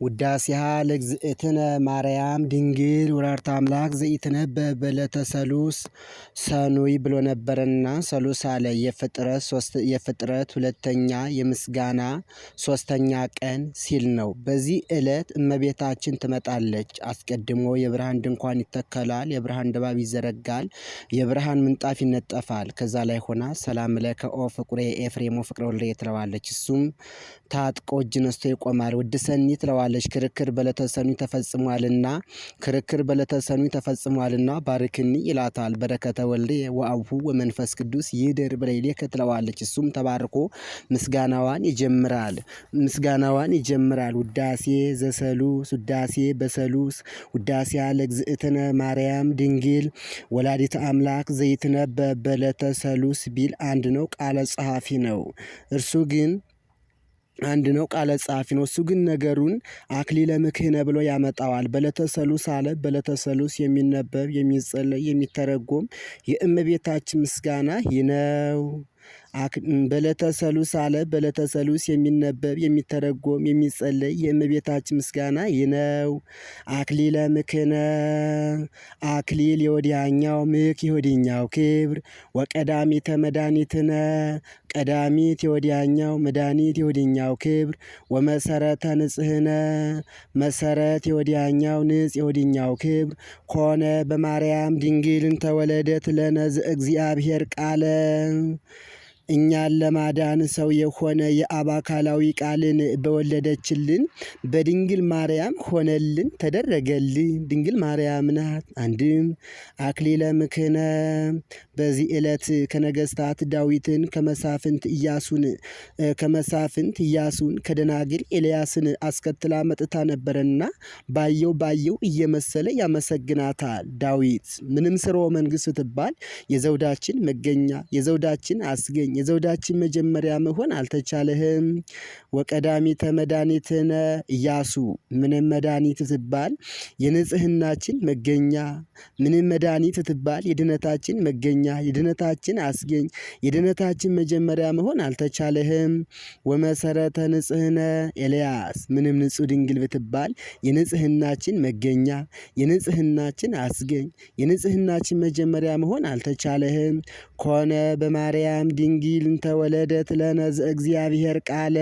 ውዳሴሃ ለእግዝእትነ ማርያም ድንግል ወላዲተ አምላክ ዘኢትነበብ በዕለተ ሰሉስ ሰኑይ ብሎ ነበርና ሰሉስ አለ። የፍጥረት ሁለተኛ የምስጋና ሶስተኛ ቀን ሲል ነው። በዚህ ዕለት እመቤታችን ትመጣለች። አስቀድሞ የብርሃን ድንኳን ይተከላል፣ የብርሃን ድባብ ይዘረጋል፣ የብርሃን ምንጣፍ ይነጠፋል። ከዛ ላይ ሆና ሰላም ለከ ኦ ፍቁሬ ኤፍሬም ፍቅረ ወልደ ትለዋለች። እሱም ታጥቆ እጅ ነስቶ ይቆማል። ውድ ሰኒ ትለዋለች። ክርክር በዕለተ ሰኑይ ተፈጽሟልና ባርክኒ ይላታል። በረከተ ወልደ ወአቡሁ ወመንፈስ ቅዱስ ይደር በላዕሌከ ትለዋለች። እሱም ተባርኮ ምስጋናዋን ይጀምራል። ውዳሴ ዘሰሉስ ውዳሴ በሰሉስ ውዳሴ ለእግዝእትነ ማርያም ድንግል ወላዲተ አምላክ ዘይትነበብ በዕለተ ሰሉስ ቢል አንድ ነው፣ ቃለ ጸሐፊ ነው። እርሱ ግን ነገሩን አክሊለ ምክህነ ብሎ ያመጣዋል። በዕለተ ሰሉስ አለ። በዕለተ ሰሉስ የሚነበብ የሚጸለይ የሚተረጎም የእመቤታችን ምስጋና ይህ ነው። በዕለተ ሰሉስ አለ። በዕለተ ሰሉስ የሚነበብ የሚተረጎም የሚጸለይ የእመቤታችን ምስጋና ይህ ነው። አክሊለ ምክህነ አክሊል የወዲያኛው ምክ የወዲኛው ክብር ወቀዳሚተ መድኃኒትነ ቀዳሚት የወዲያኛው መድኃኒት የወዲኛው ክብር ወመሰረተ ንጽህነ መሰረት የወዲያኛው ንጽ የወዲኛው ክብር ኮነ በማርያም ድንግልን ተወለደት ለነ ዘእግዚአብሔር ቃለ እኛን ለማዳን ሰው የሆነ የአብ አካላዊ ቃልን በወለደችልን በድንግል ማርያም ሆነልን ተደረገልን። ድንግል ማርያም ናት። አንድም አክሊለ ምክህነ በዚህ ዕለት ከነገስታት ዳዊትን ከመሳፍንት ኢያሱን ከደናግል ኤልያስን አስከትላ መጥታ ነበረና ባየው እየመሰለ ያመሰግናታል። ዳዊት ምንም ስርወ መንግስት ስትባል የዘውዳችን መገኛ የዘውዳችን አስገኝ የዘውዳችን መጀመሪያ መሆን አልተቻለህም። ወቀዳሚተ መድኃኒትነ ኢያሱ ምንም መድኃኒት ትባል የንጽህናችን መገኛ ምንም መድኃኒት ትባል የድነታችን መገኛ የድነታችን አስገኝ የድነታችን መጀመሪያ መሆን አልተቻለህም። ወመሰረተ ንጽህነ ኤልያስ ምንም ንጹህ ድንግል ብትባል የንጽህናችን መገኛ የንጽህናችን አስገኝ የንጽህናችን መጀመሪያ መሆን አልተቻለህም። ኮነ በማርያም ድንግል እንተወለደት ለነ ዘእግዚአብሔር ቃለ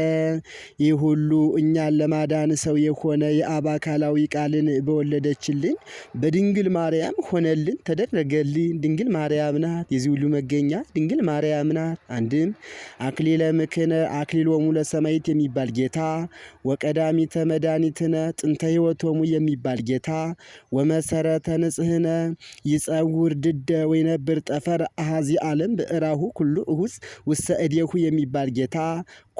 ይህ ሁሉ እኛን ለማዳን ሰው የሆነ የአብ አካላዊ ቃልን በወለደችልን በድንግል ማርያም ሆነልን ተደረገልን። ድንግል ማርያም ናት የዚህ ሁሉ መገኛ ድንግል ማርያም ናት። አንድም አክሊለ ምክህነ አክሊሎሙ ለሰማዕት የሚባል ጌታ ወቀዳሚተ መድኃኒትነ ጥንተ ሕይወቶሙ የሚባል ጌታ ወመሰረተ ንጽህነ ይጸውር ድደ ወይነብር ጠፈር አሃዚ ዓለም ብዕራሁ ኩሉ እሁስ ውስተ እዴሁ የሚባል ጌታ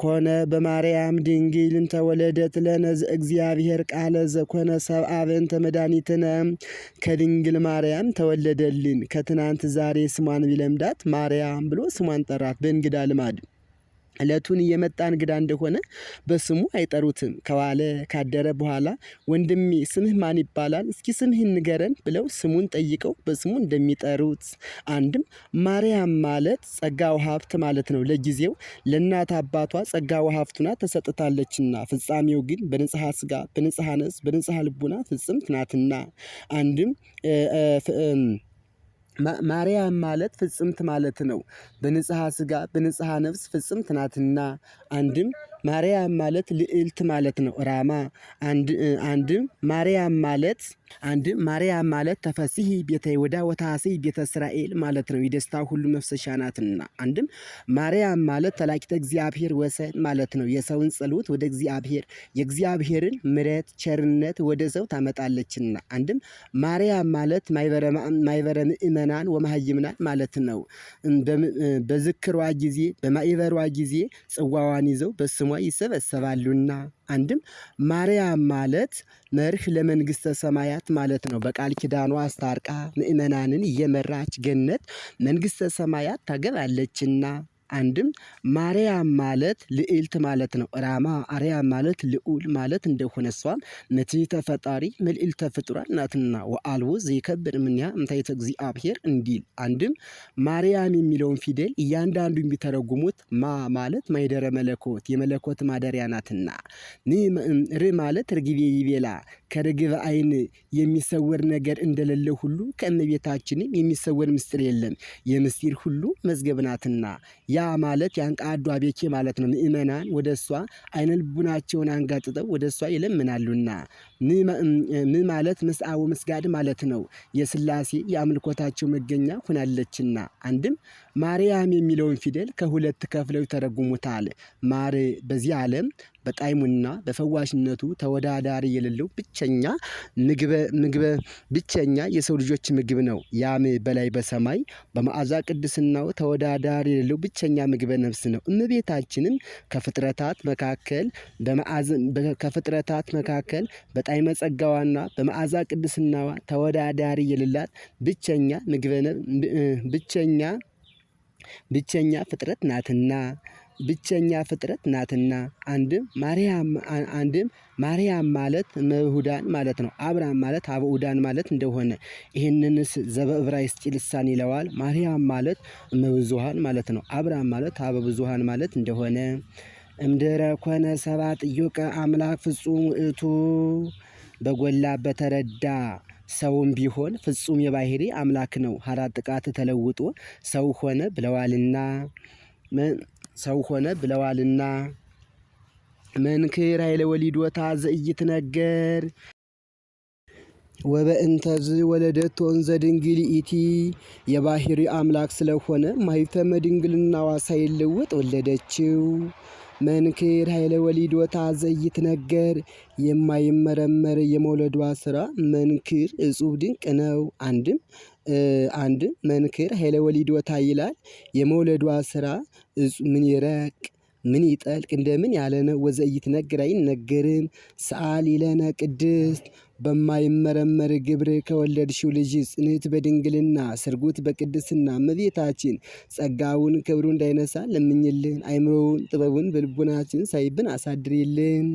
ኮነ በማርያም ድንግል እንተወለደት ለነ ዘእግዚአብሔር ቃለ ዘኮነ ሰብአ በእንተ መድኃኒትነ ከድንግል ማርያም ተወለደልን። ከትናንት ዛሬ ስሟን ቢለምዳት ማርያም ብሎ ስሟን ጠራት። በእንግዳ ልማድ ዕለቱን እየመጣ እንግዳ እንደሆነ በስሙ አይጠሩትም። ከዋለ ካደረ በኋላ ወንድሜ ስምህ ማን ይባላል? እስኪ ስምህን ንገረን ብለው ስሙን ጠይቀው በስሙ እንደሚጠሩት አንድም ማርያም ማለት ጸጋ ወሀብት ማለት ነው። ለጊዜው ለእናት አባቷ ጸጋ ወሀብቱና ተሰጥታለችና ፍጻሜው ግን በንጽሐ ስጋ በንጽሐ ነፍስ በንጽሐ ልቡና ፍጽምት ናትና አንድም ማርያም ማለት ፍጽምት ማለት ነው። በንጽሐ ስጋ በንጽሐ ነፍስ ፍጽምት ናትና አንድም ማርያም ማለት ልዕልት ማለት ነው። ራማ አንድም ማርያም ማለት ተፈሲሂ ቤተ ይሁዳ ወታሲ ቤተ እስራኤል ማለት ነው። የደስታ ሁሉ መፍሰሻ ናትና አንድም ማርያም ማለት ተላቂተ እግዚአብሔር ወሰን ማለት ነው። የሰውን ጸሎት ወደ እግዚአብሔር የእግዚአብሔርን ምሕረት ቸርነት ወደ ሰው ታመጣለችና አንድም ማርያም ማለት ማይበረ ምእመናን ወመሃይምናን ማለት ነው። በዝክሯ ጊዜ በማይበሯ ጊዜ ጽዋዋን ይዘው በስሟ ይሰበሰባሉና አንድም ማርያም ማለት መርህ ለመንግስተ ሰማያት ማለት ነው። በቃል ኪዳኗ አስታርቃ ምእመናንን እየመራች ገነት መንግስተ ሰማያት ታገባለችና አንድም ማርያም ማለት ልዕልት ማለት ነው። ራማ አርያም ማለት ልዑል ማለት እንደሆነ እሷም ንጽሕተ ፈጣሪ መልዕልተ ፍጡራን ናትና ወአልቦ ዘይከብር እምኔሃ እምታይተ እግዚአብሔር እንዲል። አንድም ማርያም የሚለውን ፊደል እያንዳንዱ የሚተረጉሙት ማ ማለት ማይደረ መለኮት የመለኮት ማደሪያ ናትና፣ ር ማለት ርግቤ ይቤላ ከርግብ ዓይን የሚሰወር ነገር እንደሌለ ሁሉ ከእመቤታችንም የሚሰወር ምስጢር የለም የምስጢር ሁሉ መዝገብ ናትና። ያ ማለት ያንቃዱ አቤኬ ማለት ነው። ምእመናን ወደ እሷ አይነ ልቡናቸውን አንጋጥጠው ወደ እሷ ይለምናሉና። ም ማለት ምስአ ወምስጋድ ማለት ነው። የሥላሴ የአምልኮታቸው መገኛ ሆናለችና። አንድም ማርያም የሚለውን ፊደል ከሁለት ከፍለው ይተረጉሙታል። ማር በዚህ ዓለም በጣዕሙና በፈዋሽነቱ ተወዳዳሪ የሌለው ብቸኛ የሰው ልጆች ምግብ ነው። ያም በላይ በሰማይ በመዓዛ ቅድስናው ተወዳዳሪ የሌለው ብቸኛ ምግበ ነፍስ ነው። እመቤታችንም ከፍጥረታት መካከል በጣዕመ ጸጋዋና በመዓዛ ቅድስናዋ ተወዳዳሪ የሌላት ብቸኛ ፍጥረት ናትና። አንድም ማርያም ማለት እመብሁዳን ማለት ነው። አብርሃም ማለት አብኡዳን ማለት እንደሆነ ይህንንስ ዘበዕብራይስጥ ልሳን ይለዋል። ማርያም ማለት እመብዙኃን ማለት ነው። አብርሃም ማለት አበብዙኃን ማለት እንደሆነ እምድኅረ ኮነ ሰብአ ጥዩቀ አምላክ ፍጹም ውእቱ በጎላ በተረዳ ሰውም ቢሆን ፍጹም የባህሪ አምላክ ነው። ሀራት ጥቃት ተለውጦ ሰው ሆነ ብለዋልና መንክር ኃይለ ወሊዶታ ዘኢይትነገር ወበእንተዝ ወለደቶ እንዘ ድንግል ይእቲ የባህሪ አምላክ ስለሆነ ማኅተመ ድንግልናዋ ሳይለወጥ ወለደችው። መንክር ኃይለ ወሊዶታ ዘኢይትነገር የማይመረመር የመውለዷ ስራ መንክር እጹብ ድንቅ ነው። አንድም መንክር ኃይለ ወሊዶታ ይላል። የመውለዷ ስራ ምን ይረቅ ምን ይጠልቅ እንደምን ያለ ነው። ወዘኢይትነገር አይነገርም። ሰአሊ ለነ ቅድስት በማይመረመር ግብር ከወለድሽው ልጅ ጽንዕት በድንግልና ስርጉት በቅድስና እመቤታችን ጸጋውን ክብሩ እንዳይነሳ ለምኝልን። አይምሮውን ጥበቡን በልቡናችን ሳይብን አሳድሪልን።